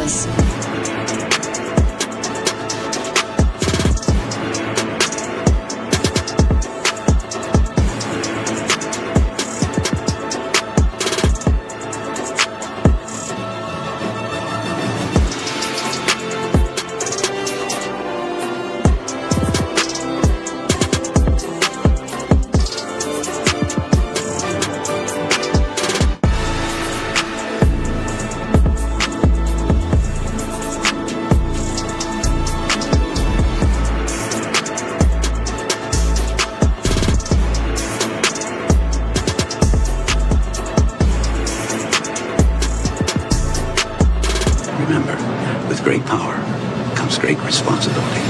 Brothers. Remember, with great power comes great responsibility.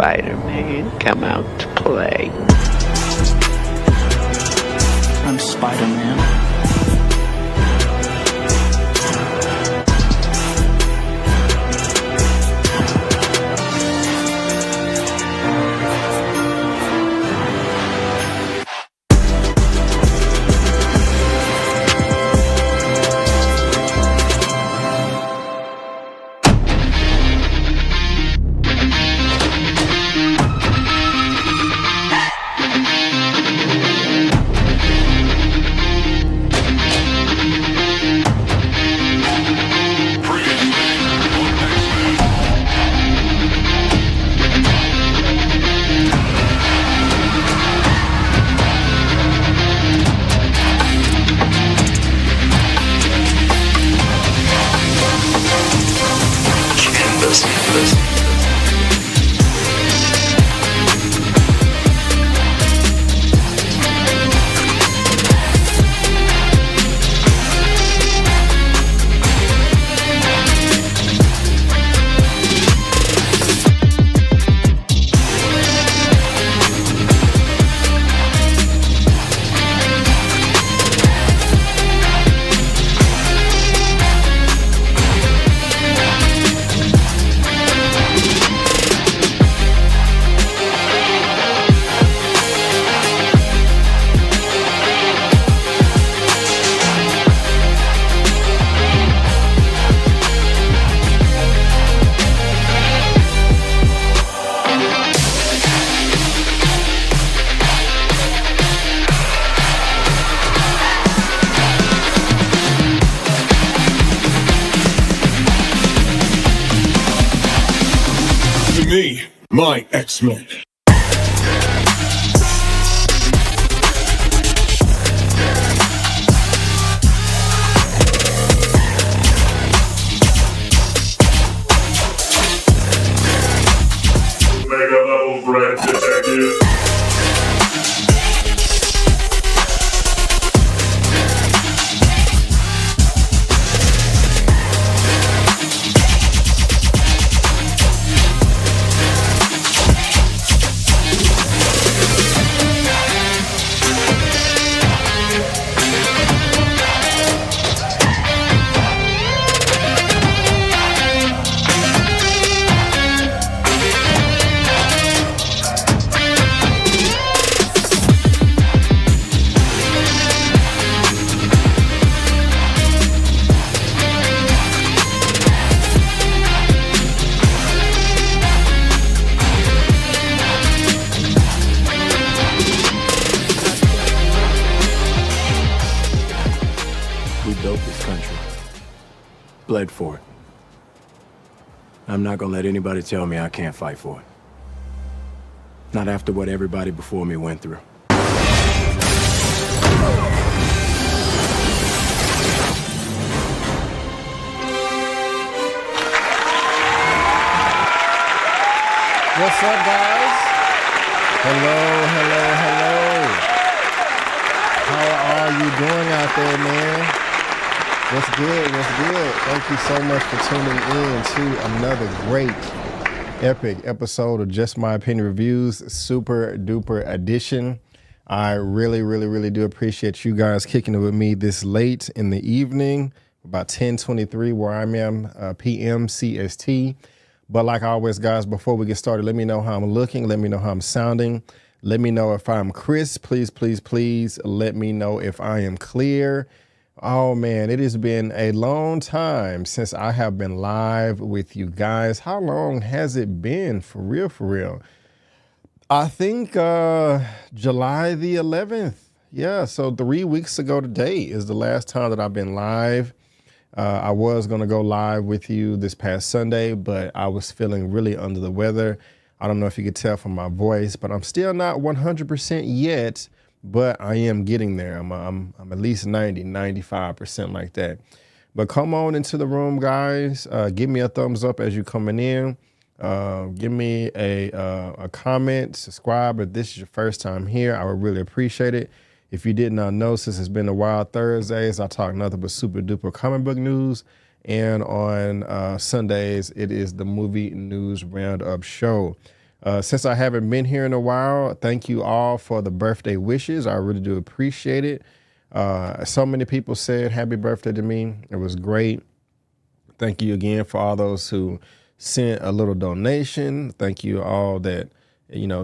Spider-Man come out to play. I'm Spider-Man. Me, my X-Men. Mega level threat detected. bled for it. I'm not gonna let anybody tell me I can't fight for it. Not after what everybody before me went through. What's up, guys? Hello. How are you doing out there, man? What's good? Thank you so much for tuning in to another great, epic episode of Just My Opinion Reviews, super duper edition. I really do appreciate you guys kicking it with me this late in the evening, about 10:23 where I am, PM CST. But like always, guys, before we get started, let me know how I'm looking. Let me know how I'm sounding. Let me know if I'm crisp. Please let me know if I am clear. Oh, man, it has been a long time since I have been live with you guys. How long has it been? For real? I think July the 11th. Yeah, so 3 weeks ago today is the last time that I've been live. I was going to go live with you this past Sunday, but I was feeling really under the weather. I don't know if you could tell from my voice, but I'm still not 100% yet, but I am getting there. I'm at least 95% like that. But come on into the room, guys. Give me a thumbs up as you're coming in. Give me a comment, subscribe if this is your first time here. I would really appreciate it. If you did not know, since it's been a while, Thursdays, I talk nothing but super duper comic book news. And on Sundays, it is the movie news roundup show. Since I haven't been here in a while, thank you all for the birthday wishes. I really do appreciate it. So many people said happy birthday to me. It was great. Thank you again for all those who sent a little donation. Thank you all that,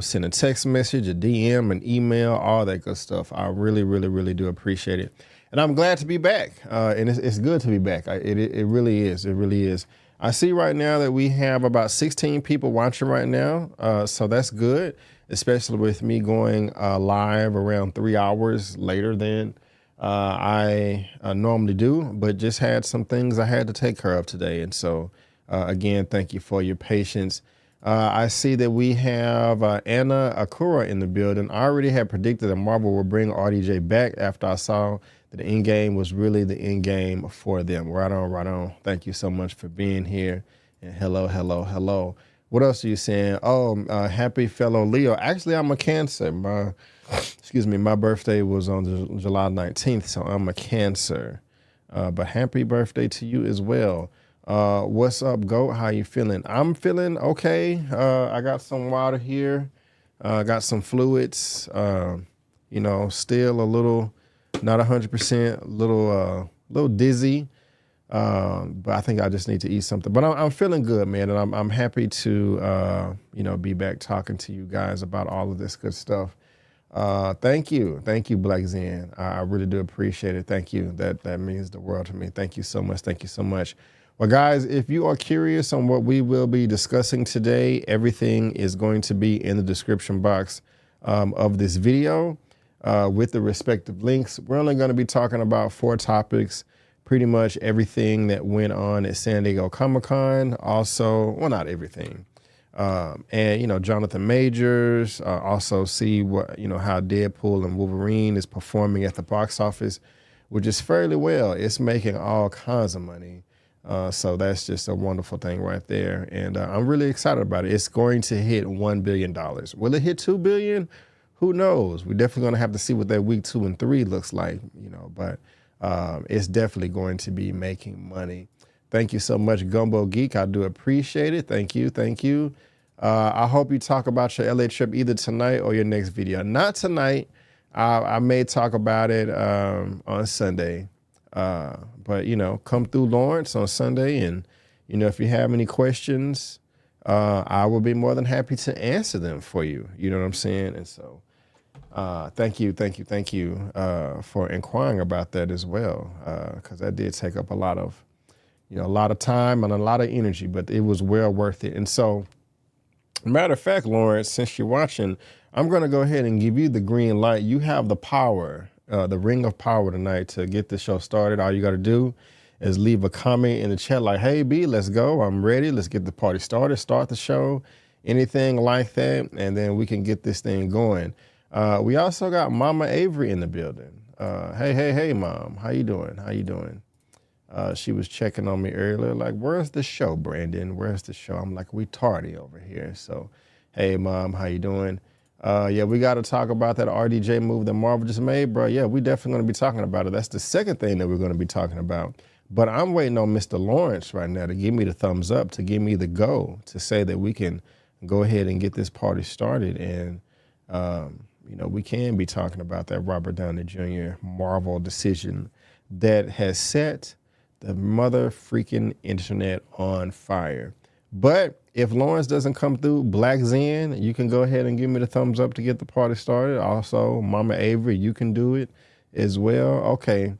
send a text message, a DM, an email, all that good stuff. I really do appreciate it. And I'm glad to be back. And it's good to be back. It really is. It really is. I see right now that we have about 16 people watching right now. So that's good, especially with me going live around 3 hours later than I normally do, but just had some things I had to take care of today. And so, again, thank you for your patience. I see that we have Anna Akura in the building. I already had predicted that Marvel will bring RDJ back after I saw that the Endgame was really the Endgame for them. Right on. Thank you so much for being here. And hello. What else are you saying? Oh, happy fellow Leo. Actually, I'm a Cancer. My birthday was on July 19th, so I'm a Cancer. But happy birthday to you as well. What's up, Goat? How you feeling? I'm feeling okay. I got some water here. Got some fluids. Still a little, not 100%, little dizzy. But I think I just need to eat something. But I'm feeling good, man, and I'm happy to be back talking to you guys about all of this good stuff. Thank you, Black Zen. I really do appreciate it. Thank you. That means the world to me. Thank you so much. Well, guys, if you are curious on what we will be discussing today, everything is going to be in the description box of this video with the respective links. We're only going to be talking about 4 topics, pretty much everything that went on at San Diego Comic-Con. Also, well, not everything. And Jonathan Majors, also see what, how Deadpool and Wolverine is performing at the box office, which is fairly well. It's making all kinds of money. So that's just a wonderful thing right there. And I'm really excited about it. It's going to hit $1 billion. Will it hit $2 billion? Who knows? We're definitely going to have to see what that week 2 and 3 looks like, but it's definitely going to be making money. Thank you so much, Gumbo Geek. I do appreciate it. Thank you. I hope you talk about your LA trip either tonight or your next video. Not tonight. I may talk about it on Sunday. But come through Lawrence on Sunday, and if you have any questions, I will be more than happy to answer them for you. You know what I'm saying? And so, thank you for inquiring about that as well, because that did take up a lot of time and a lot of energy, but it was well worth it. And so, matter of fact, Lawrence, since you're watching, I'm going to go ahead and give you the green light. You have the power. The ring of power tonight to get the show started. All you got to do is leave a comment in the chat like, hey, B, let's go. I'm ready. Let's get the party started. Start the show. Anything like that. And then we can get this thing going. We also got Mama Avery in the building. Hey, Mom. How you doing? How you doing? She was checking on me earlier, like, where's the show, Brandon? Where's the show? I'm like, we tardy over here. So, hey, Mom, how you doing? Yeah, we got to talk about that RDJ move that Marvel just made, bro. Yeah, we definitely going to be talking about it. That's the second thing that we're going to be talking about. But I'm waiting on Mr. Lawrence right now to give me the thumbs up, to give me the go, to say that we can go ahead and get this party started. And, we can be talking about that Robert Downey Jr. Marvel decision that has set the mother freaking internet on fire. But if Lawrence doesn't come through, Black Zen, you can go ahead and give me the thumbs up to get the party started. Also, Mama Avery, you can do it as well. Okay,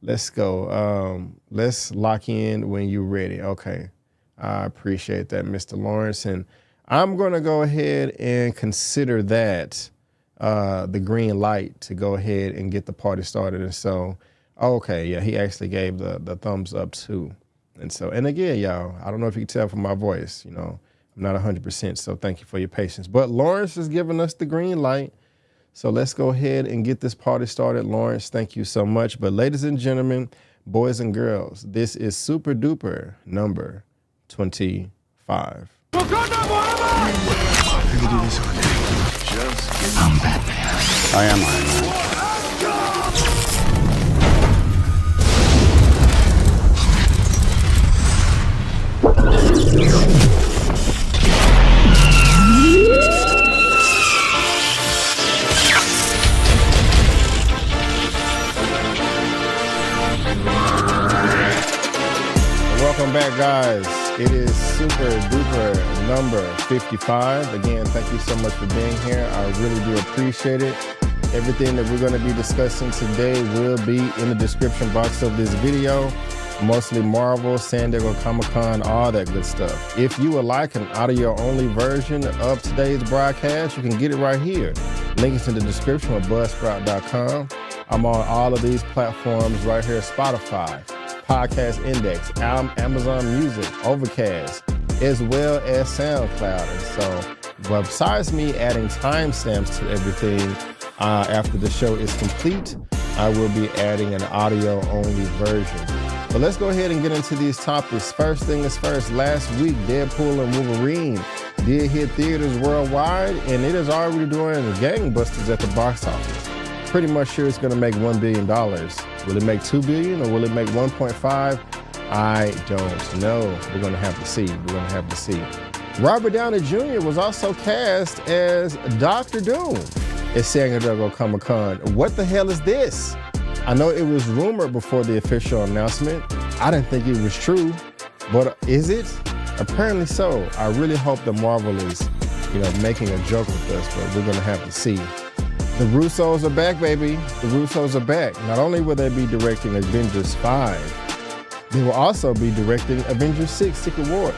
let's go. Let's lock in when you're ready. Okay, I appreciate that, Mr. Lawrence. And I'm going to go ahead and consider that the green light to go ahead and get the party started. And so, okay, yeah, he actually gave the thumbs up too. And again, y'all, I don't know if you can tell from my voice, I'm not 100%, so thank you for your patience. But Lawrence is giving us the green light. So let's go ahead and get this party started. Lawrence, thank you so much. But ladies and gentlemen, boys and girls, this is Super Duper number 25. I'm Batman. I am Iron Man. Welcome back, guys. It is Super Duper number 55. Again, thank you so much for being here. I really do appreciate it. Everything that we're going to be discussing today will be in the description box of this video. Mostly Marvel, San Diego Comic-Con, all that good stuff. If you would like an audio-only version of today's broadcast, you can get it right here. Link is in the description of buzzsprout.com. I'm on all of these platforms right here: Spotify, Podcast Index, Amazon Music, Overcast, as well as Soundcloud. And so, besides me adding timestamps to everything after the show is complete, I will be adding an audio-only version. But let's go ahead and get into these topics. First thing is first, last week, Deadpool and Wolverine did hit theaters worldwide, and it is already doing gangbusters at the box office. Pretty much sure it's gonna make $1 billion. Will it make $2 billion or will it make 1.5? I don't know. We're gonna have to see. We're gonna have to see. Robert Downey Jr. was also cast as Dr. Doom at San Diego Comic-Con. What the hell is this? I know it was rumored before the official announcement. I didn't think it was true, but is it? Apparently so. I really hope that Marvel is, making a joke with us, but we're gonna have to see. The Russos are back, baby. The Russos are back. Not only will they be directing Avengers 5, they will also be directing Avengers 6 Secret Wars.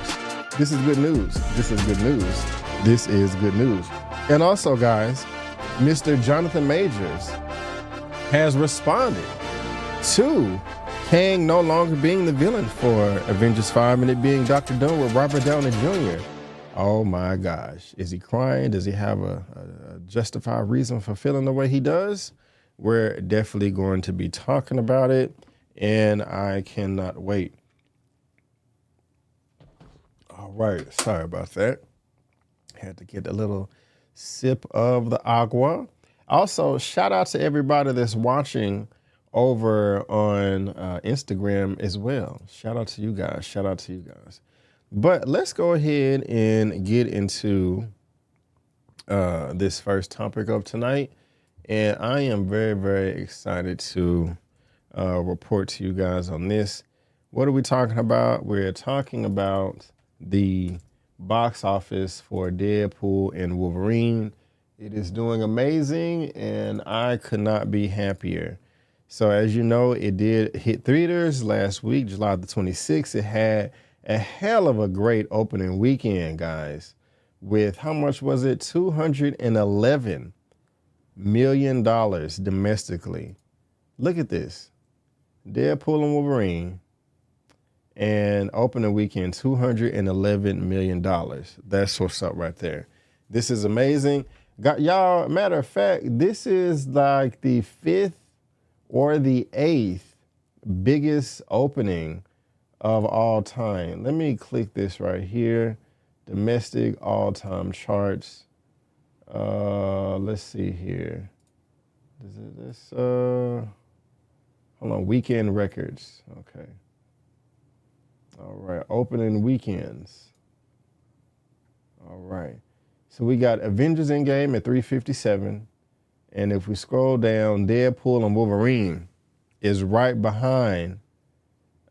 This is good news. This is good news. This is good news. And also, guys, Mr. Jonathan Majors has responded to Kang no longer being the villain for Avengers 5 and it being Dr. Doom with Robert Downey Jr. Oh my gosh. Is he crying? Does he have a justified reason for feeling the way he does? We're definitely going to be talking about it, and I cannot wait. All right. Sorry about that. Had to get a little sip of the agua. Also, shout out to everybody that's watching over on Instagram as well. Shout out to you guys. Shout out to you guys. But let's go ahead and get into this first topic of tonight. And I am very, very excited to report to you guys on this. What are we talking about? We're talking about the box office for Deadpool and Wolverine. It is doing amazing, and I could not be happier. So as you know, it did hit theaters last week, July the 26th. It had a hell of a great opening weekend, guys, with how much was it? $211 million domestically. Look at this. Deadpool and Wolverine and opening weekend, $211 million. That's what's up right there. This is amazing. Got y'all, matter of fact, this is like the 5th or the 8th biggest opening of all time. Let me click this right here. Domestic all-time charts. Let's see here. Hold on, weekend records. Okay. All right, opening weekends. All right. So we got Avengers Endgame at 357. And if we scroll down, Deadpool and Wolverine is right behind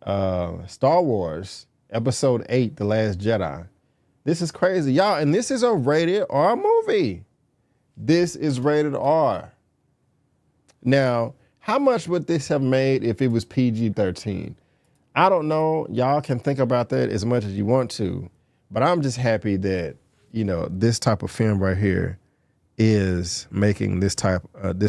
Star Wars Episode 8, The Last Jedi. This is crazy, y'all. And this is a rated R movie. This is rated R. Now, how much would this have made if it was PG-13? I don't know. Y'all can think about that as much as you want to. But I'm just happy that, this type of film right here is making this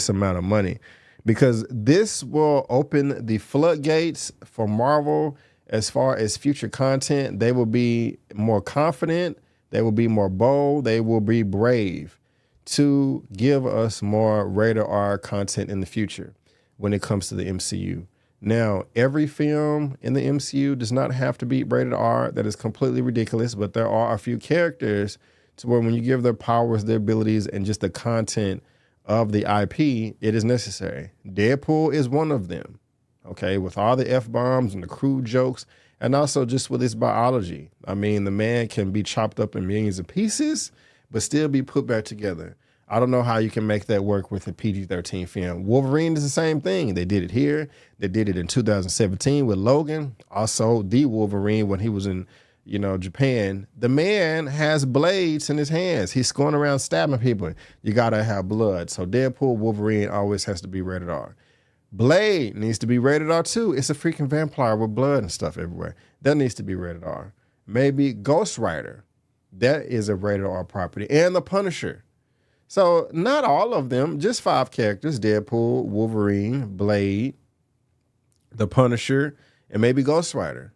amount of money, because this will open the floodgates for Marvel as far as future content. They will be more confident. They will be more bold. They will be brave to give us more rated R content in the future when it comes to the MCU. Now, every film in the MCU does not have to be rated R. That is completely ridiculous, but there are a few characters to where when you give their powers, their abilities, and just the content of the IP, it is necessary. Deadpool is one of them, okay, with all the F-bombs and the crude jokes, and also just with his biology. I mean, the man can be chopped up in millions of pieces, but still be put back together. I don't know how you can make that work with a PG-13 film. Wolverine is the same thing. They did it here. They did it in 2017 with Logan. Also, the Wolverine when he was in, Japan. The man has blades in his hands. He's going around stabbing people. You got to have blood. So Deadpool, Wolverine always has to be rated R. Blade needs to be rated R too. It's a freaking vampire with blood and stuff everywhere. That needs to be rated R. Maybe Ghost Rider. That is a rated R property. And The Punisher. So not all of them, just 5 characters: Deadpool, Wolverine, Blade, The Punisher, and maybe Ghost Rider.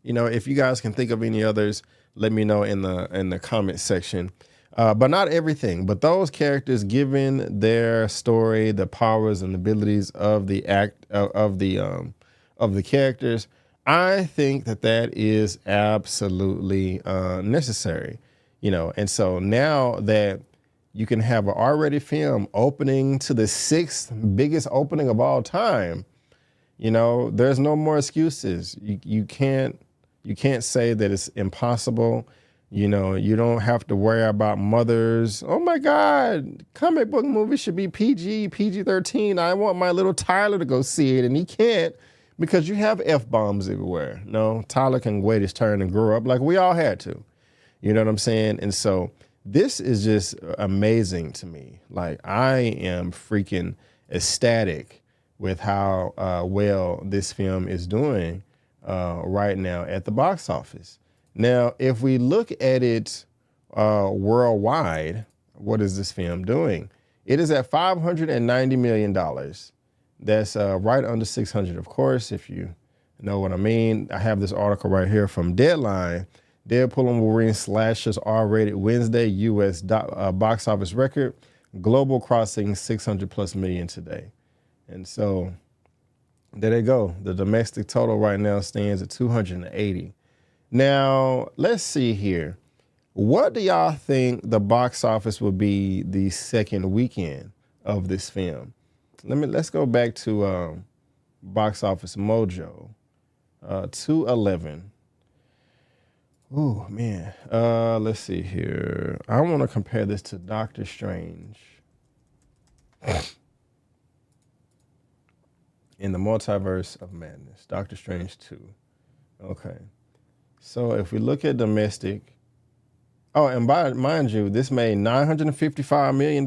If you guys can think of any others, let me know in the comment section. But not everything. But those characters, given their story, the powers and abilities of the characters, I think that is absolutely necessary. And so now that you can have an R-rated film opening to the 6th biggest opening of all time, there's no more excuses. You can't say that it's impossible. You don't have to worry about mothers. Oh my God, comic book movies should be PG-13. I want my little Tyler to go see it, and he can't because you have F-bombs everywhere. No, Tyler can wait his turn and grow up like we all had to. You know what I'm saying? And so this is just amazing to me. Like, I am freaking ecstatic with how well this film is doing right now at the box office. Now, if we look at it worldwide, what is this film doing? It is at $590 million. That's right under 600, of course, if you know what I mean. I have this article right here from Deadline. Deadpool and Wolverine slashes R-rated Wednesday U.S. box office record. Global crossing 600+ million today. And so there they go. The domestic total right now stands at 280. Now, let's see here. What do y'all think the box office will be the second weekend of this film? Let's go back to Box Office Mojo. 211. Oh, man. Let's see here. I want to compare this to Doctor Strange in the Multiverse of Madness. Doctor Strange 2. Okay. So if we look at domestic, and mind you, this made $955 million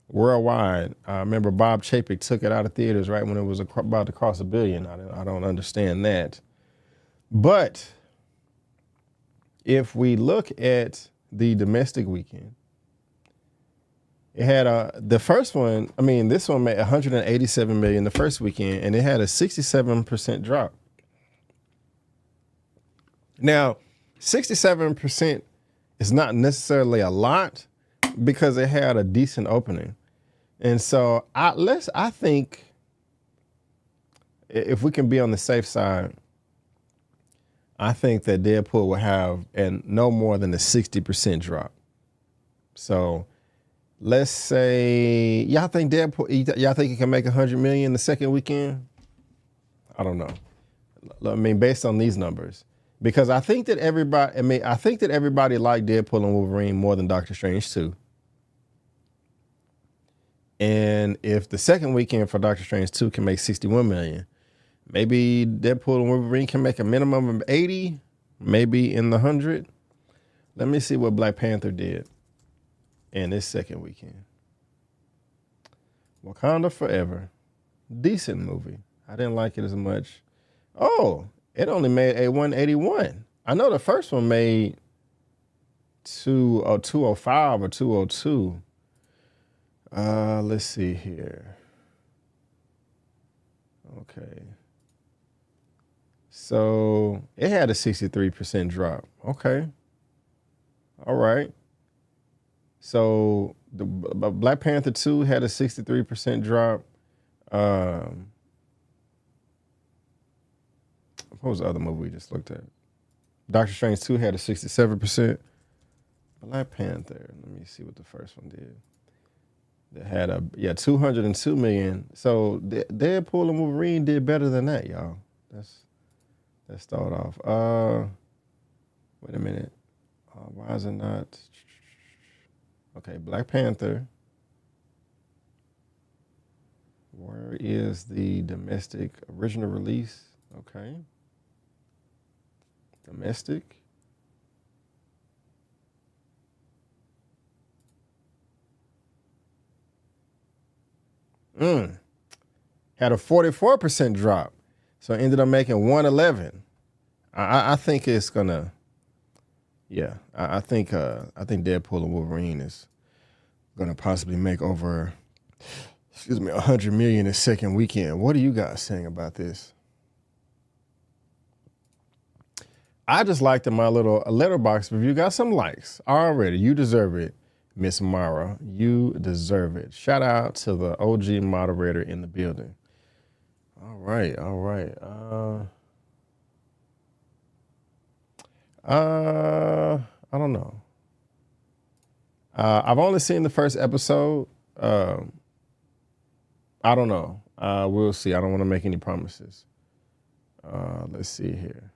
worldwide. I remember Bob Chapek took it out of theaters right when it was about to cross $1 billion. I don't understand that. But if we look at the domestic weekend, it had the first one, this one made $187 million the first weekend, and it had a 67% drop. Now, 67% is not necessarily a lot because it had a decent opening. And so I think if we can be on the safe side, I think that Deadpool will have no more than a 60% drop. So let's say y'all think it can make 100 million the second weekend? I don't know. I mean, based on these numbers, because I think that everybody liked Deadpool and Wolverine more than Doctor Strange 2. And if the second weekend for Doctor Strange 2 can make 61 million, maybe Deadpool and Wolverine can make a minimum of 80, maybe in the 100. Let me see what Black Panther did in this second weekend. Wakanda Forever. Decent movie. I didn't like it as much. Oh, it only made a 181. I know the first one made 205 or 202. Let's see here. Okay. So it had a 63% drop. Okay. All right. So the Black Panther 2 had a 63% drop. What was the other movie we just looked at? Doctor Strange 2 had a 67%. Black Panther, let me see what the first one did. That had 202 million. So Deadpool and Wolverine did better than that, y'all. Let's start off. Wait a minute. Why is it not? Okay, Black Panther. Where is the domestic original release? Okay. Domestic. Had a 44% drop. So it ended up making 111. I think it's gonna, yeah. I think Deadpool and Wolverine is gonna possibly make over, 100 million the second weekend. What are you guys saying about this? I just liked my little letterbox review. Got some likes already. You deserve it, Miss Mara. You deserve it. Shout out to the OG moderator in the building. All right. I don't know. I've only seen the first episode. I don't know. We'll see. I don't want to make any promises. Let's see here.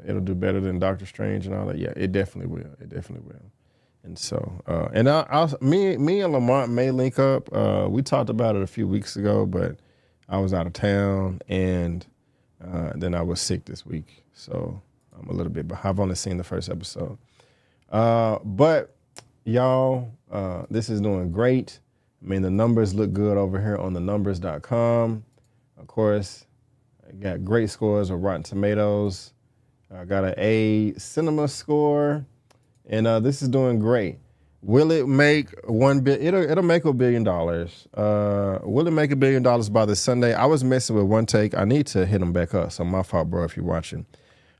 It'll do better than Doctor Strange and all that. Yeah, it definitely will. And so, me and Lamont may link up. We talked about it a few weeks ago, but I was out of town and then I was sick this week. So I'm a little bit behind. I've only seen the first episode. But y'all, this is doing great. I mean, the numbers look good over here on thenumbers.com. Of course, I got great scores of Rotten Tomatoes. I got an A cinema score, and this is doing great. Will it make it'll make $1 billion. Will it make $1 billion by this Sunday? I was messing with one take. I need to hit them back up. So my fault, bro, if you're watching.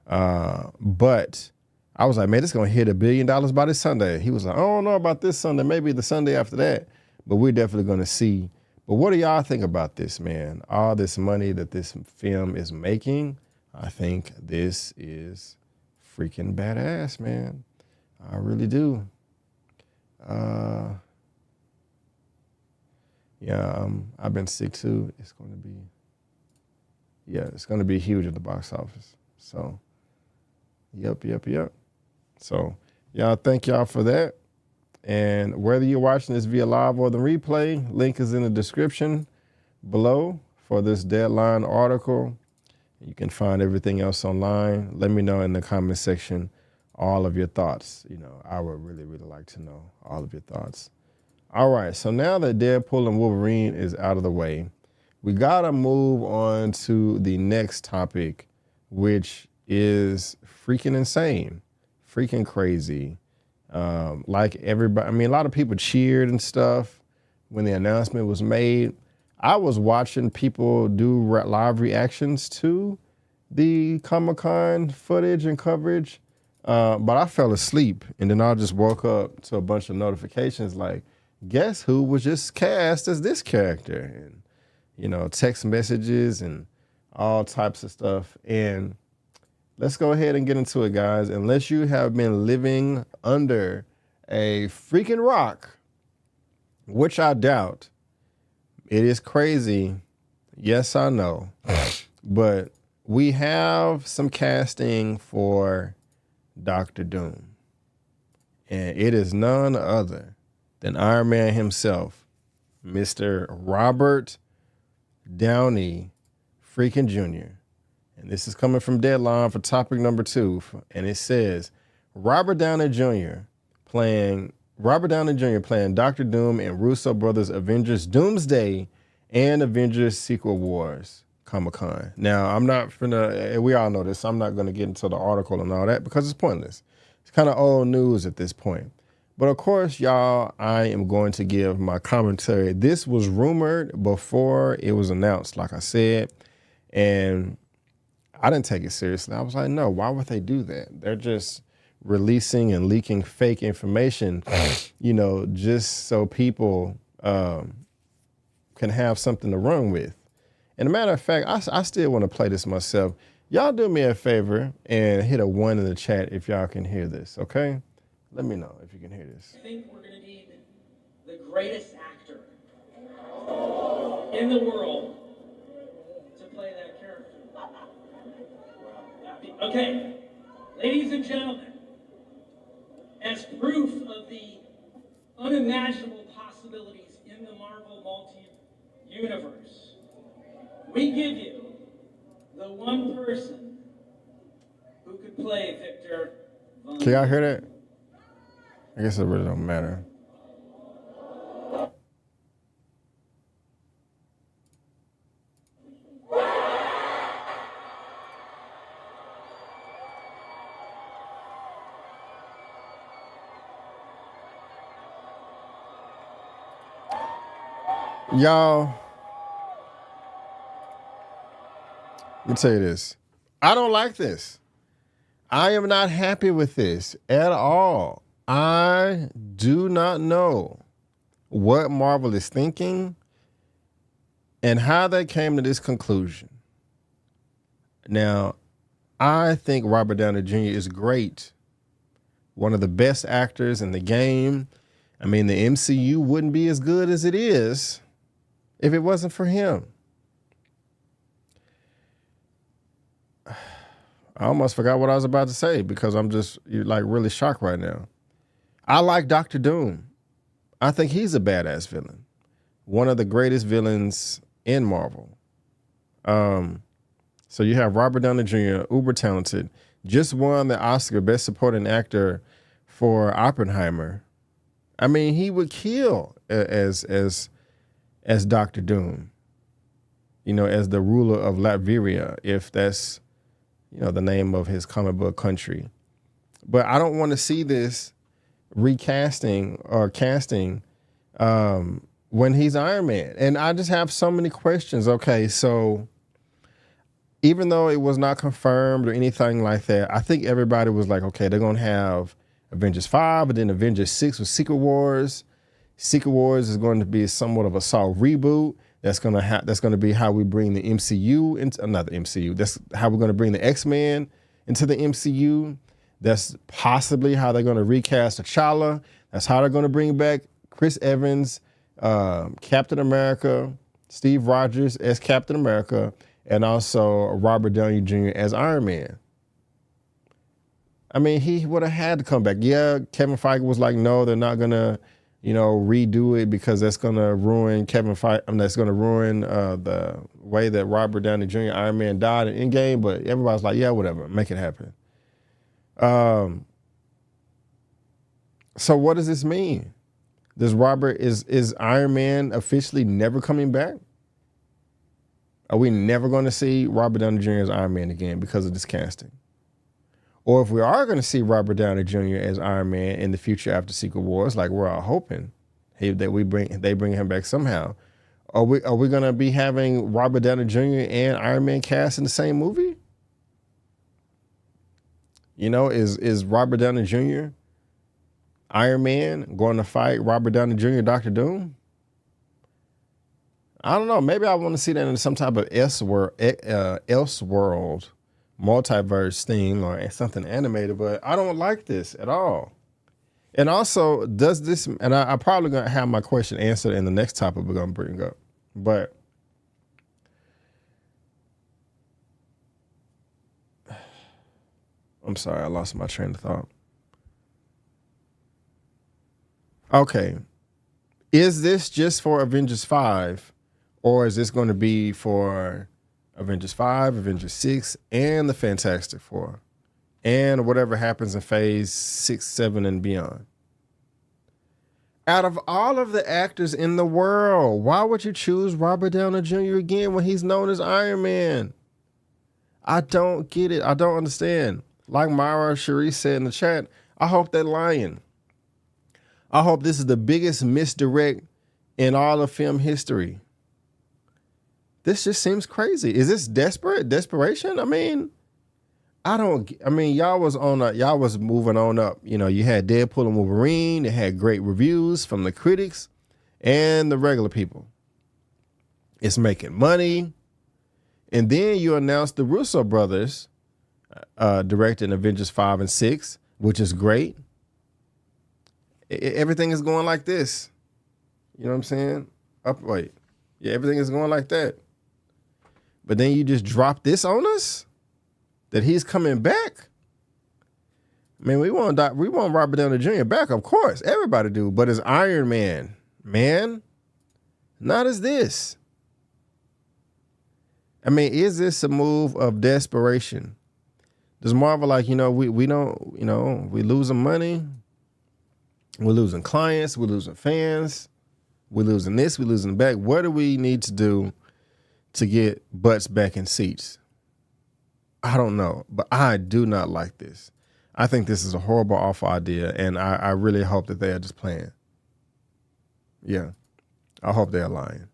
But I was like, man, it's gonna hit $1 billion by this Sunday. He was like, I don't know about this Sunday, maybe the Sunday after that. But we're definitely gonna see. But what do y'all think about this, man? All this money that this film is making. I think this is freaking badass, man. I really do. I've been sick too. It's going to be huge at the box office. So, yep. So, y'all, thank y'all for that. And whether you're watching this via live or the replay, link is in the description below for this Deadline article. You can find everything else online. Let me know in the comment section all of your thoughts. I would really, really like to know all of your thoughts. All right, so now that Deadpool and Wolverine is out of the way, we gotta move on to the next topic, which is freaking insane, freaking crazy. Like everybody, a lot of people cheered and stuff when the announcement was made. I was watching people do live reactions to the Comic-Con footage and coverage, but I fell asleep, and then I just woke up to a bunch of notifications like, guess who was just cast as this character? And, text messages and all types of stuff. And let's go ahead and get into it, guys. Unless you have been living under a freaking rock, which I doubt, it is crazy. Yes, I know. But we have some casting for Dr. Doom. And it is none other than Iron Man himself, Mr. Robert Downey freaking Jr. And this is coming from Deadline for topic number 2. And it says, Robert Downey Jr. playing Dr. Doom in Russo Brothers Avengers Doomsday and Avengers Secret Wars Comic-Con. Now, we all know this, I'm not going to get into the article and all that because it's pointless. It's kind of old news at this point. But of course, y'all, I am going to give my commentary. This was rumored before it was announced, like I said, and I didn't take it seriously. I was like, no, why would they do that? They're just releasing and leaking fake information, just so people can have something to run with. And a matter of fact, I still want to play this myself. Y'all do me a favor and hit a 1 in the chat if y'all can hear this, okay? Let me know if you can hear this. I think we're going to need the greatest actor in the world to play that character. Okay, ladies and gentlemen, as proof of the unimaginable possibilities in the Marvel multi-universe, we give you the one person who could play Victor Von. Can y'all hear that? I guess it really don't matter. Y'all, let me tell you this. I don't like this. I am not happy with this at all. I do not know what Marvel is thinking and how they came to this conclusion. Now, I think Robert Downey Jr. is great. One of the best actors in the game. I mean, the MCU wouldn't be as good as it is if it wasn't for him. I almost forgot what I was about to say because I'm just really shocked right now. I like Dr. Doom. I think he's a badass villain. One of the greatest villains in Marvel. So you have Robert Downey Jr., uber talented, just won the Oscar Best Supporting Actor for Oppenheimer. I mean, he would kill as Dr. Doom, as the ruler of Latveria, if that's, the name of his comic book country. But I don't want to see this recasting or casting when he's Iron Man. And I just have so many questions. Okay, so even though it was not confirmed or anything like that, I think everybody was like, okay, they're going to have Avengers 5 and then Avengers 6 with Secret Wars. Secret Wars is going to be somewhat of a soft reboot. That's going to be how we bring the MCU into, not the MCU. That's how we're going to bring the X-Men into the MCU. That's possibly how they're going to recast T'Challa. That's how they're going to bring back Chris Evans, Captain America, Steve Rogers as Captain America, and also Robert Downey Jr. as Iron Man. I mean, he would have had to come back. Yeah, Kevin Feige was like, no, they're not going to, redo it because that's going to ruin that's going to ruin the way that Robert Downey Jr. Iron Man died in Endgame. But everybody's like, yeah, whatever, make it happen. So what does this mean? Is Iron Man officially never coming back? Are we never going to see Robert Downey Jr. as Iron Man again because of this casting? Or if we are going to see Robert Downey Jr. as Iron Man in the future after Secret Wars, like we're all hoping that they bring him back somehow, are we going to be having Robert Downey Jr. and Iron Man cast in the same movie? You know, is Robert Downey Jr. Iron Man going to fight Robert Downey Jr. Dr. Doom? I don't know. Maybe I want to see that in some type of Elseworld multiverse thing or something animated, but I don't like this at all. And also, does this, and I probably going to have my question answered in the next topic we're going to bring up, but I'm sorry, I lost my train of thought. Okay. Is this just for Avengers 5, or is this going to be for Avengers 5, Avengers 6, and the Fantastic Four, and whatever happens in phase 6, 7, and beyond? Out of all of the actors in the world, why would you choose Robert Downey Jr. again when he's known as Iron Man? I don't get it. I don't understand. Like Myra Cherie said in the chat, I hope they're lying. I hope this is the biggest misdirect in all of film history. This just seems crazy. Is this desperation? I mean, y'all was moving on up. You know, you had Deadpool and Wolverine. It had great reviews from the critics and the regular people. It's making money. And then you announced the Russo Brothers directing Avengers 5 and 6, which is great. Everything is going like this. You know what I'm saying? Everything is going like that. But then you just drop this on us? That he's coming back? I mean, we want Robert Downey Jr. back, of course. Everybody do. But as Iron Man, not as this. I mean, is this a move of desperation? Does Marvel we don't, we losing money, we're losing clients, we're losing fans, we're losing this, we're losing back. What do we need to do to get butts back in seats? I don't know, but I do not like this. I think this is a horrible, awful idea, and I really hope that they are just playing. Yeah, I hope they're lying.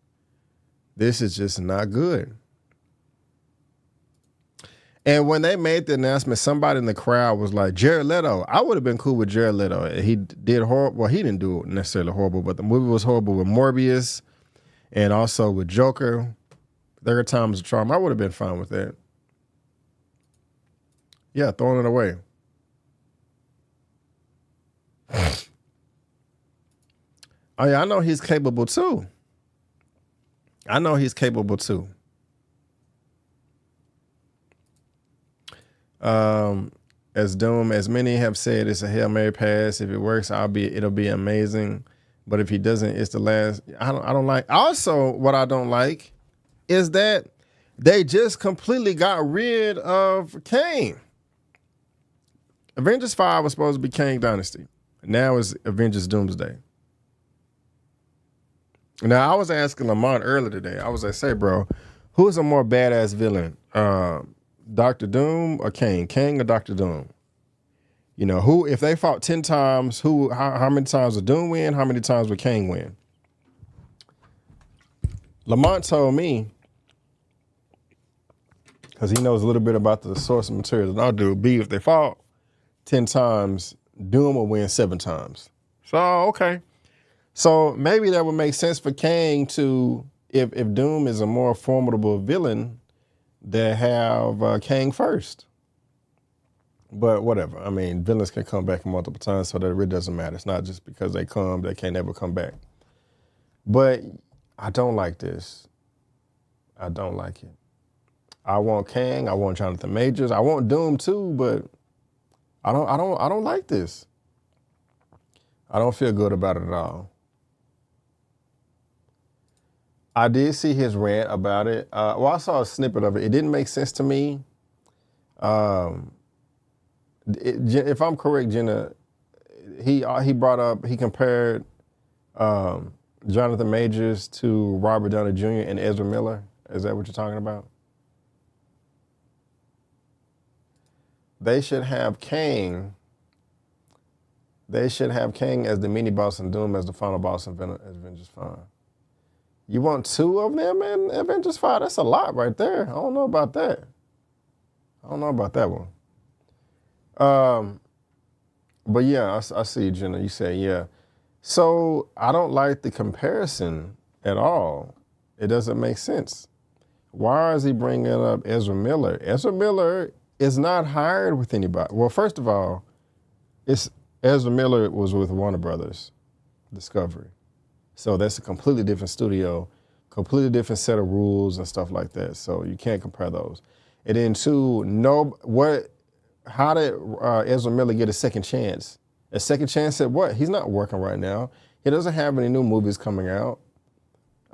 This is just not good. And when they made the announcement, somebody in the crowd was like, Jared Leto. I would have been cool with Jared Leto. He did horrible. Well, he didn't do it necessarily horrible, but the movie was horrible with Morbius and also with Joker. Third time's a charm. I would have been fine with that. Yeah, throwing it away. Oh, yeah, I know he's capable too. As Doom, as many have said, it's a Hail Mary pass. If it works, it'll be amazing. But if he doesn't, it's the last. I don't like. Also, what I don't like is that they just completely got rid of Kang. Avengers 5 was supposed to be Kang Dynasty. Now it's Avengers Doomsday. Now, I was asking Lamont earlier today. I was like, say, bro, who's a more badass villain? Dr. Doom or Kang? Kang or Dr. Doom? You know, who, if they fought 10 times, how many times would Doom win? How many times would Kang win? Lamont told me, because he knows a little bit about the source material that I do, if they fought 10 times, Doom will win 7 times. So, okay. So maybe that would make sense for Kang to, if Doom is a more formidable villain, that have Kang first. But whatever. I mean, villains can come back multiple times, so that it really doesn't matter. It's not just because they can't never come back. But I don't like this. I don't like it. I want Kang. I want Jonathan Majors. I want Doom too, but I don't like this. I don't feel good about it at all. I did see his rant about it. I saw a snippet of it. It didn't make sense to me. If I'm correct, Jenna, he compared Jonathan Majors to Robert Downey Jr. and Ezra Miller. Is that what you're talking about? They should have Kang. They should have Kang as the mini boss and Doom as the final boss in Avengers 5. You want 2 of them in Avengers 5? That's a lot right there. I don't know about that. I don't know about that one. But yeah, I see you, Jenna. You say yeah. So I don't like the comparison at all. It doesn't make sense. Why is he bringing up Ezra Miller? Ezra Miller is not hired with anybody. Well, first of all, Ezra Miller was with Warner Brothers Discovery. So that's a completely different studio, completely different set of rules and stuff like that. So you can't compare those. And then two, how did Ezra Miller get a second chance? A second chance at what? He's not working right now. He doesn't have any new movies coming out.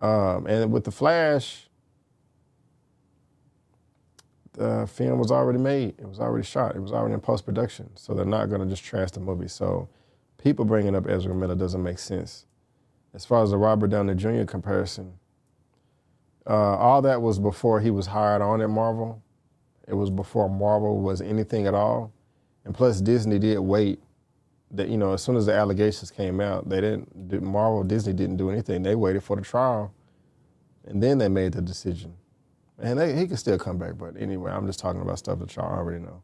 And with The Flash, the film was already made. It was already shot. It was already in post-production. So they're not going to just trash the movie. So people bringing up Ezra Miller doesn't make sense. As far as the Robert Downey Jr. comparison, all that was before he was hired on at Marvel. It was before Marvel was anything at all. And plus Disney did wait. That, you know, as soon as the allegations came out, Disney didn't do anything. They waited for the trial and then they made the decision. And he can still come back, but anyway, I'm just talking about stuff that y'all already know.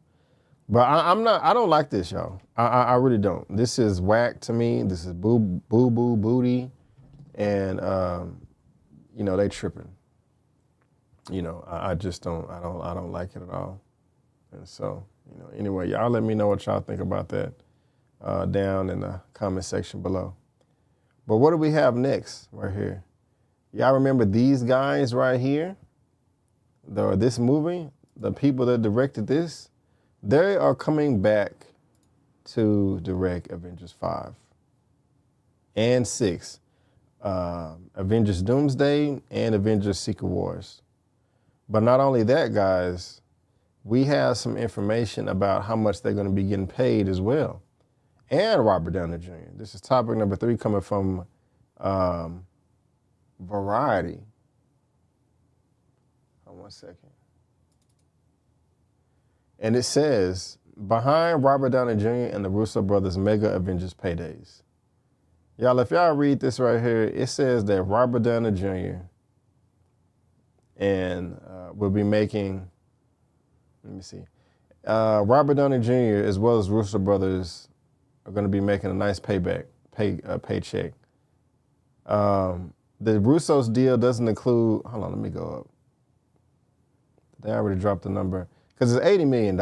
But I don't like this, y'all. I really don't. This is whack to me. This is boo booty. And, you know, they tripping. You know, I just don't like it at all. And so, you know, anyway, y'all let me know what y'all think about that down in the comment section below. But what do we have next right here? Y'all remember these guys right here? This movie, the people that directed this, they are coming back to direct Avengers 5 and 6. Avengers Doomsday and Avengers Secret Wars. But not only that, guys, we have some information about how much they're going to be getting paid as well. And Robert Downey Jr. This is topic number 3 coming from Variety. Hold on 1 second. And it says, behind Robert Downey Jr. and the Russo Brothers mega Avengers paydays. Y'all, if y'all read this right here, it says that Robert Downey Jr. and will be making, let me see, Robert Downey Jr. as well as Russo Brothers are going to be making a nice paycheck. The Russo's deal doesn't include, hold on, let me go up. They already dropped the number, because it's $80 million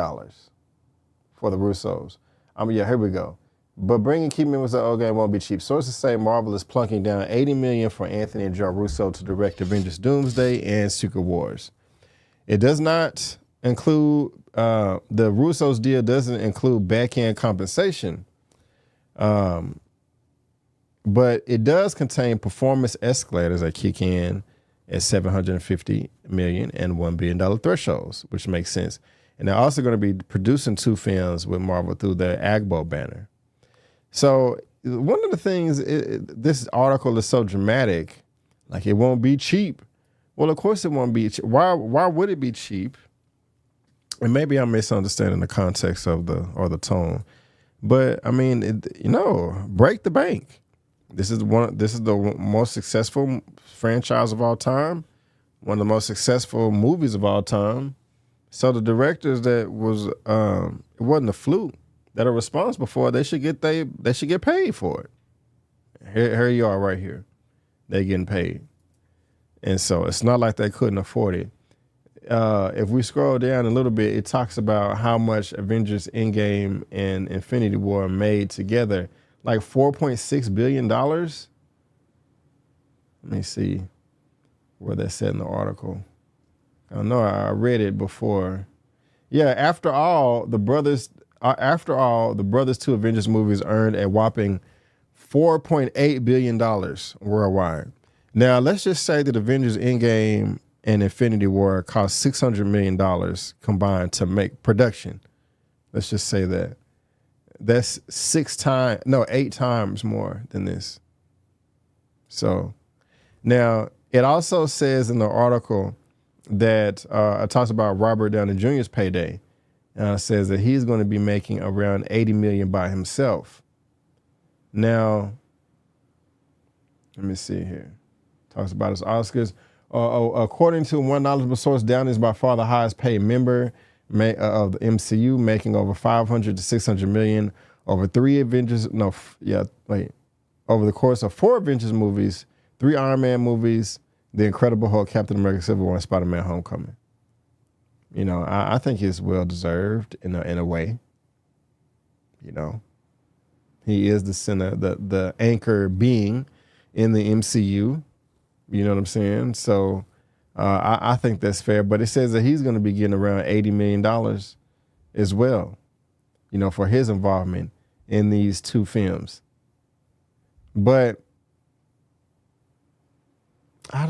for the Russos. Yeah, here we go. But bringing key members of the old game won't be cheap. Sources say Marvel is plunking down $80 million for Anthony and Joe Russo to direct Avengers Doomsday and Secret Wars. It does not include, the Russo's deal doesn't include back-end compensation, but it does contain performance escalators that kick in at $750 million and $1 billion thresholds, which makes sense. And they're also going to be producing 2 films with Marvel through their Agbo banner. So one of the things, this article is so dramatic, like it won't be cheap. Well, of course it won't be cheap. Why would it be cheap? And maybe I'm misunderstanding the context of the tone. But I mean, break the bank. This is the most successful franchise of all time, one of the most successful movies of all time. So the directors that was it wasn't a fluke that are responsible for it, they should get paid for it. Here you are right here. They're getting paid. And so it's not like they couldn't afford it. If we scroll down a little bit, it talks about how much Avengers Endgame and Infinity War made together. Like $4.6 billion. Let me see where that's said in the article. I know I read it before. Yeah, after all, the brothers 2 Avengers movies earned a whopping $4.8 billion worldwide. Now, let's just say that Avengers Endgame and Infinity War cost $600 million combined to make production. Let's just say that. That's 8 times more than this. So now it also says in the article that it talks about Robert Downey Jr.'s payday. Says that he's going to be making around $80 million by himself. Now, let me see here. Talks about his Oscars. According to one knowledgeable source, Downey is by far the highest paid member of the MCU, making over 500 to 600 million over over the course of 4 Avengers movies, 3 Iron Man movies, The Incredible Hulk, Captain America: Civil War, and Spider-Man: Homecoming. You know, I think it's well deserved in a way. You know, he is the center, the anchor being in the MCU. You know what I'm saying? So I think that's fair. But it says that he's going to be getting around $80 million as well, you know, for his involvement in these 2 films. But I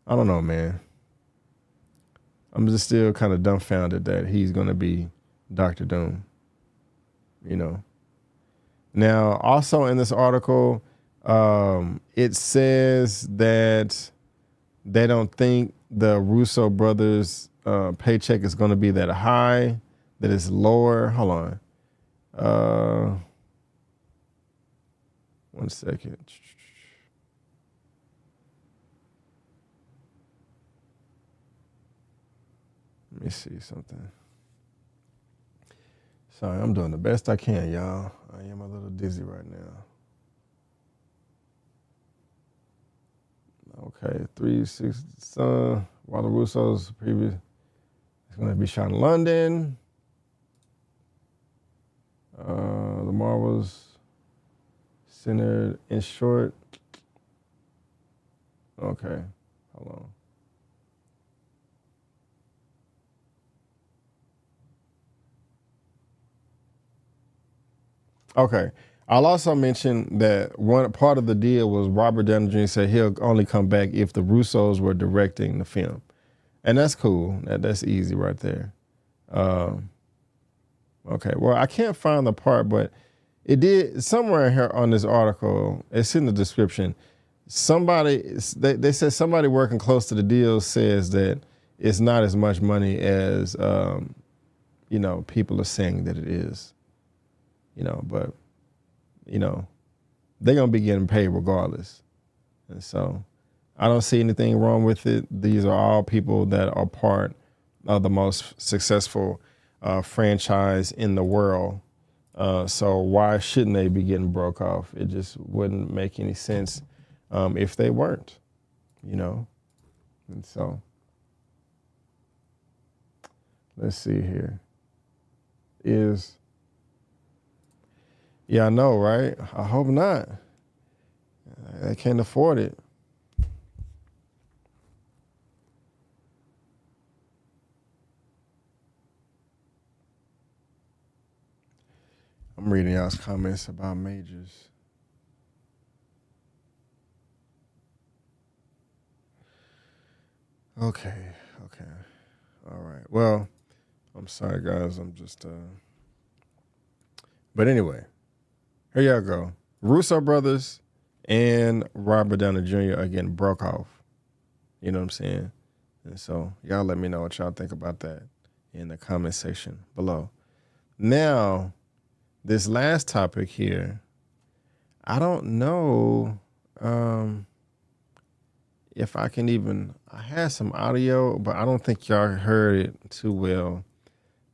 don't know, man. I'm just still kind of dumbfounded that he's going to be Dr. Doom, you know. Now, also in this article, it says that they don't think the Russo brothers' paycheck is going to be that high, that it's lower. Hold on. 1 second. Let me see something. Sorry, I'm doing the best I can, y'all. I am a little dizzy right now. Okay, 360 Sun, while the Russo's previous, it's going to be shot in London. The Marvels centered in short. Okay, hold on. Okay. I'll also mention that one part of the deal was Robert Downey Jr. said he'll only come back if the Russos were directing the film. And that's cool. That's easy right there. Okay. Well, I can't find the part, but it did somewhere here on this article. It's in the description. They said somebody working close to the deal says that it's not as much money as, you know, people are saying that it is. You know, but, you know, they're going to be getting paid regardless. And so I don't see anything wrong with it. These are all people that are part of the most successful franchise in the world. So why shouldn't they be getting broke off? It just wouldn't make any sense if they weren't, you know. And so let's see here. Yeah, I know, right? I hope not. I can't afford it. I'm reading y'all's comments about majors. Okay. All right. Well, I'm sorry, guys. I'm just... But anyway... Here y'all go. Russo Brothers and Robert Downey Jr. are getting broke off. You know what I'm saying? And so y'all let me know what y'all think about that in the comment section below. Now, this last topic here, I don't know if I can even, I had some audio, but I don't think y'all heard it too well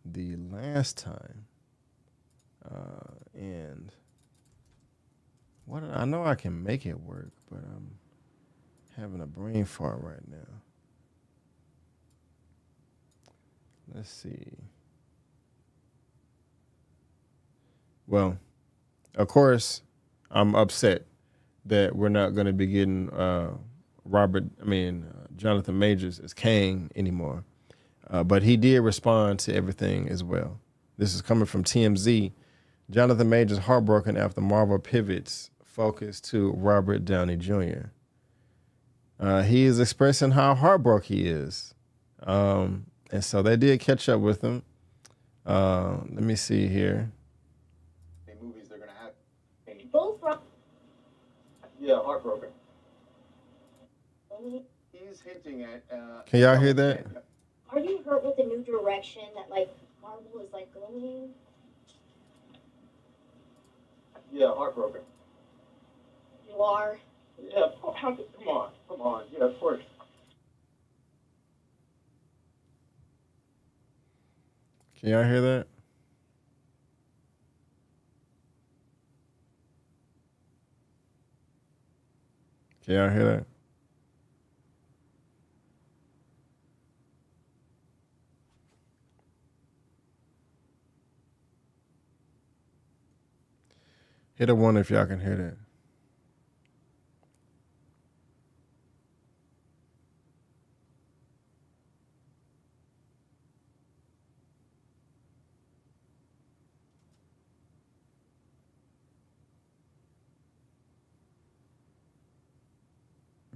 the last time. And I know I can make it work, but I'm having a brain fart right now. Let's see. Well, of course, I'm upset that we're not going to be getting Jonathan Majors as Kang anymore. But he did respond to everything as well. This is coming from TMZ. Jonathan Majors heartbroken after Marvel pivots focus to Robert Downey Jr. He is expressing how heartbroken he is. And so they did catch up with him. Let me see here. Movies they're going to have. Both from. Yeah, heartbroken. He's hinting at... Can y'all hear that? Are you hurt with the new direction that, like, Marvel is, like, going? Yeah, heartbroken. You are? Yeah, come on. Yeah, of course. Can y'all hear that? Can y'all hear that? Hit a one if y'all can hear that.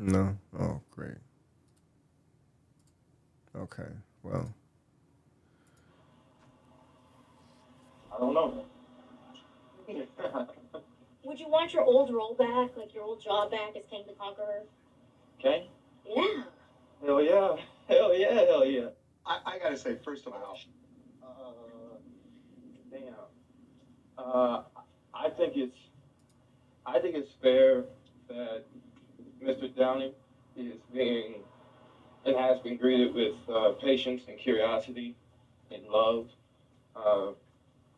No? Oh, great. Okay, well. I don't know. Would you want your old role back, like your old job back as King the Conqueror? Okay? Yeah. Hell yeah. Hell yeah, hell yeah. I gotta say, first of all, damn. I think it's fair that Mr. Downey is being and has been greeted with patience and curiosity and love,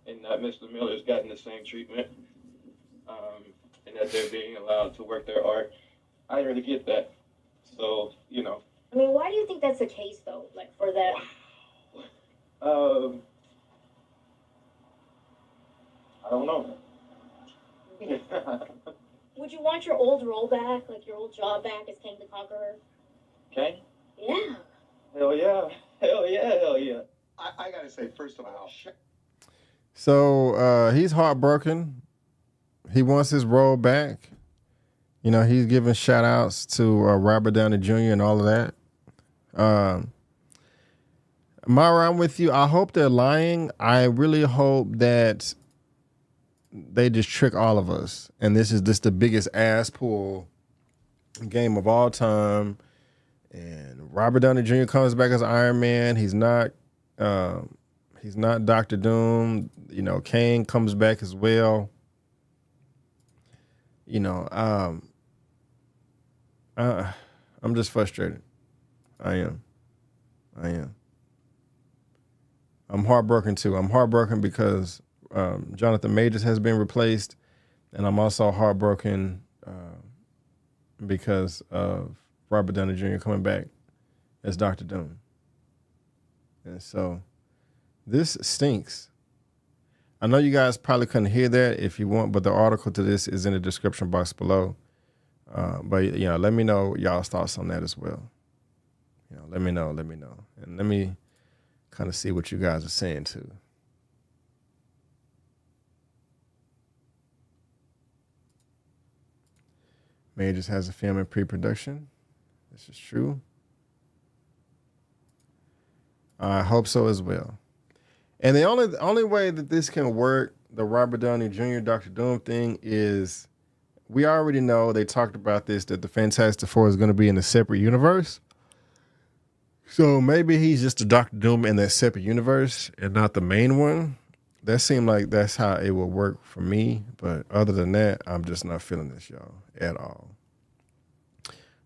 and that Mr. Miller's gotten the same treatment, and that they're being allowed to work their art. I didn't really get that. So, you know. I mean, why do you think that's the case, though? Like, for that? I don't know. Would you want your old role back, like your old job back as King the Conqueror? Okay? Yeah. Hell yeah. Hell yeah, hell yeah. I gotta say, first of all, So he's heartbroken. He wants his role back. You know, he's giving shout outs to Robert Downey Jr. and all of that. Myra, I'm with you. I hope they're lying. I really hope that they just trick all of us. And this is just the biggest ass pull game of all time. And Robert Downey Jr. comes back as Iron Man. He's not Dr. Doom. You know, Kane comes back as well. You know, I'm just frustrated. I am. I'm heartbroken too. I'm heartbroken because Jonathan Majors has been replaced, and I'm also heartbroken because of Robert Downey Jr. coming back as Dr. Doom. And so this stinks. I know you guys probably couldn't hear that if you want, but the article to this is in the description box below. But, you know, let me know y'all's thoughts on that as well. You know, let me know. And let me kind of see what you guys are saying too. Majors has a film in pre-production. This is true. I hope so as well. And the only way that this can work, the Robert Downey Jr. Dr. Doom thing, is we already know, they talked about this, that the Fantastic Four is going to be in a separate universe. So maybe he's just a Dr. Doom in that separate universe and not the main one. That seemed like that's how it would work for me. But other than that, I'm just not feeling this, y'all, at all.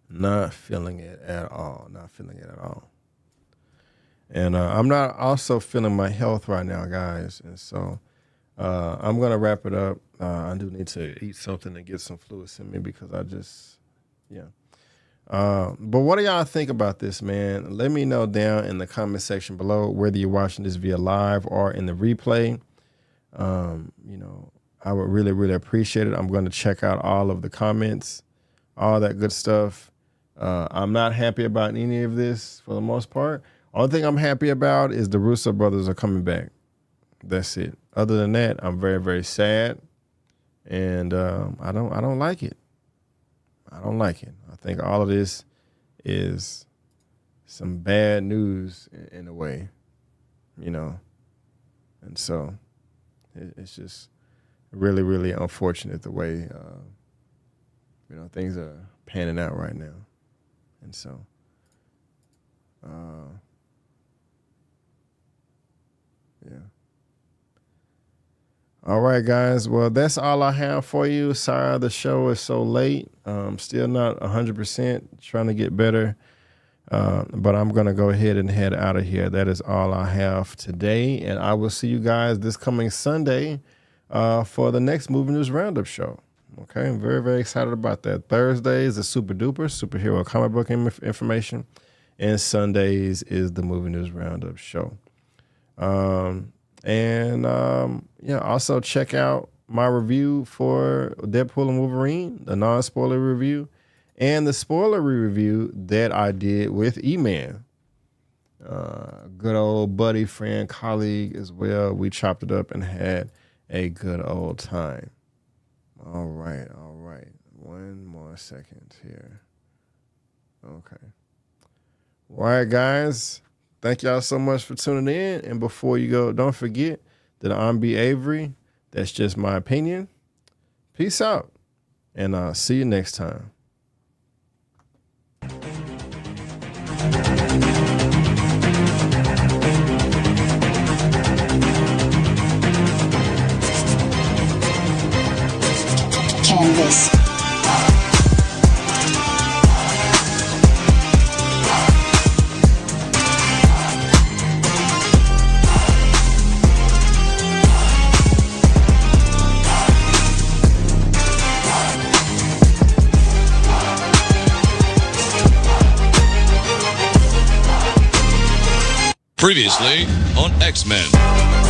Not feeling it at all. And I'm not also feeling my health right now, guys. And so I'm going to wrap it up. I do need to eat something and get some fluids in me because but what do y'all think about this, man? Let me know down in the comment section below, whether you're watching this via live or in the replay. You know, I would really, really appreciate it. I'm going to check out all of the comments, all that good stuff. I'm not happy about any of this for the most part. Only thing I'm happy about is the Russo brothers are coming back. That's it. Other than that, I'm very, very sad, and I don't like it. I think all of this is some bad news in a way, you know, and so it's just really, really unfortunate the way you know, things are panning out right now, and so. Yeah. All right, guys. Well, that's all I have for you. Sorry the show is so late. Still not 100%. Trying to get better. But I'm going to go ahead and head out of here. That is all I have today. And I will see you guys this coming Sunday for the next Movie News Roundup show. Okay, I'm very, very excited about that. Thursdays is Super Duper, superhero comic book information. And Sundays is the Movie News Roundup show. Also check out my review for Deadpool and Wolverine, the non-spoiler review, and the spoiler review that I did with E-Man. Good old buddy, friend, colleague as well. We chopped it up and had a good old time. All right. One more second here. Okay. All right, guys. Thank y'all so much for tuning in. And before you go, don't forget that I'm B. Avery. That's just my opinion. Peace out. And I'll see you next time. Canvas. Previously on X-Men.